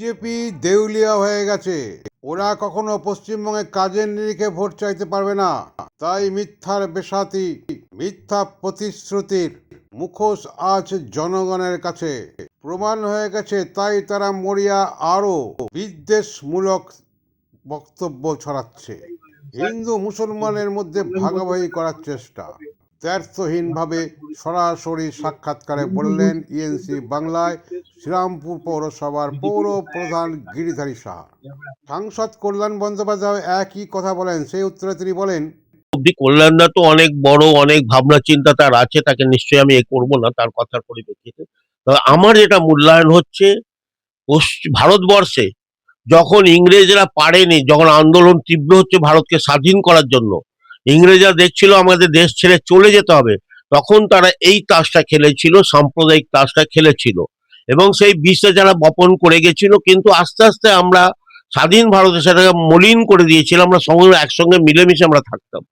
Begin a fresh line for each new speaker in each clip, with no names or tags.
BJP দেউলিয়া হয়ে গেছে। ওরা কখনো পশ্চিমবঙ্গে কাজের নিরিখে ভোট চাইতে পারবে না। তাই মিথ্যার বেসাতি, মিথ্যা প্রতিশ্রুতির মুখোশ আজ জনগণের কাছে প্রমাণ হয়ে গেছে। তাই তারা মরিয়া আরো বিদ্বেষমূলক বক্তব্য ছড়াচ্ছে। হিন্দু মুসলমানের মধ্যে ভাগাভাগি করার চেষ্টা। দ্ব্যর্থহীনভাবে সরাসরি সাক্ষাৎকারে বললেন ইএনসি বাংলায় শ্রীরামপুর পৌরসভার পৌর প্রধান গিরিধারী সাহা। সাংসদ কল্যাণ বন্দ্যোপাধ্যায় একই কথা বলেন। সেই উত্তরে তিনি বলেন,
অব্দি কল্যাণদা তো অনেক বড়, অনেক ভাবনা চিন্তা তার আছে, তাকে নিশ্চয়ই আমি করবো না তার কথার পরিপ্রেক্ষিতে। তবে আমার যেটা মূল্যায়ন হচ্ছে, ভারতবর্ষে যখন ইংরেজরা পারেনি, যখন আন্দোলন তীব্র হচ্ছে ভারতকে স্বাধীন করার জন্য, ইংরেজরা দেখছিল আমাদের দেশ ছেড়ে চলে যেতে হবে, তখন তারা এই তাসটা খেলেছিল, সাম্প্রদায়িক তাসটা খেলেছিল, এবং সেই বিষটা যারা বপন করে গেছিল। কিন্তু আস্তে আস্তে আমরা স্বাধীন ভারতে সেটাকে মলিন করে দিয়েছিলাম, আমরা সঙ্গে একসঙ্গে মিলেমিশে আমরা থাকতাম।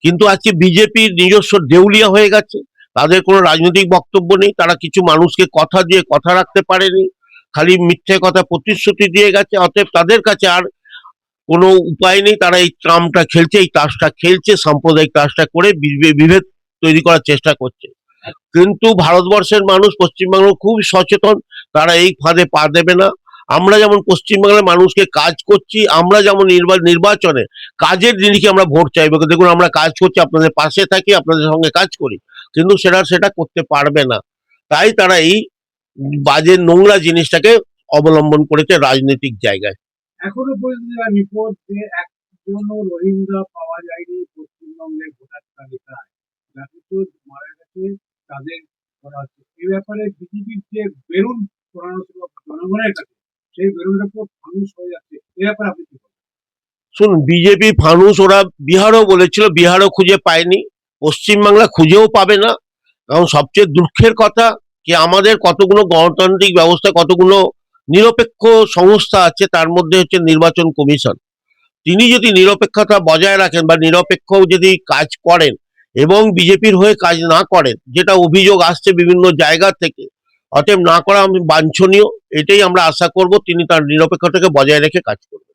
কিন্তু আজকে বিজেপির নিজস্ব দেউলিয়া হয়ে গেছে, তাদের কোনো রাজনৈতিক বক্তব্য নেই, তারা কিছু মানুষকে কথা দিয়ে কথা রাখতে পারেনি, খালি মিথ্যে কথা প্রতিশ্রুতি দিয়ে গেছে। অতএব তাদের কাছে আর কোনো উপায় নেই, তারা এই ট্রামটা খেলছে, এই তাসটা খেলছে, সাম্প্রদায়িক তাসটা করে বিভেদ তৈরি করার চেষ্টা করছে। কিন্তু ভারতবর্ষের মানুষ, পশ্চিমবাংলা খুব সচেতন, তারা এই ফাঁদে পা দেবে না। আমরা যেমন পশ্চিমবাংলার মানুষকে কাজ করছি, আমরা যেমন নির্বাচনে কাজের জিনিসকে আমরা ভোট চাইবো, দেখুন আমরা কাজ করছি, আপনাদের পাশে থাকি, আপনাদের সঙ্গে কাজ করি, কিন্তু সেটা করতে পারবে না। তাই তারা এই বাজে নোংরা জিনিসটাকে অবলম্বন করেছে রাজনৈতিক জায়গায়।
এখনো পর্যন্ত রিপোর্ট যে একজনও রোহিঙ্গা পাওয়া যায়নি পশ্চিমবঙ্গের ভোটার তালিকায়, যাকে তো মারা গেছে তাদের করা হচ্ছে। এই ব্যাপারে বিজেপির যে বেলুন পড়ানো ছিল জনগণের কাছে, সেই বেলুনটা পুরো ফানুস হয়ে যাচ্ছে। এই ব্যাপারে আপনি কি বলেন?
শুনুন, বিজেপি ফানুস ওরা বিহারও বলেছিল, বিহারও খুঁজে পায়নি, পশ্চিমবাংলা খুঁজেও পাবে না। কারণ সবচেয়ে দুঃখের কথা কি, আমাদের কতগুলো গণতান্ত্রিক ব্যবস্থা, কতগুলো নিরপেক্ষ সংস্থা আছে, তার মধ্যে হচ্ছে নির্বাচন কমিশন। তিনি যদি নিরপেক্ষতা বজায় রাখেন বা নিরপেক্ষ যদি কাজ করেন এবং বিজেপির হয়ে কাজ না করেন, যেটা অভিযোগ আসছে বিভিন্ন জায়গা থেকে, অতএব না করা আমি বাঞ্ছনীয়। এটাই আমরা আশা করব তিনি তার নিরপেক্ষতাকে বজায় রেখে কাজ করবেন।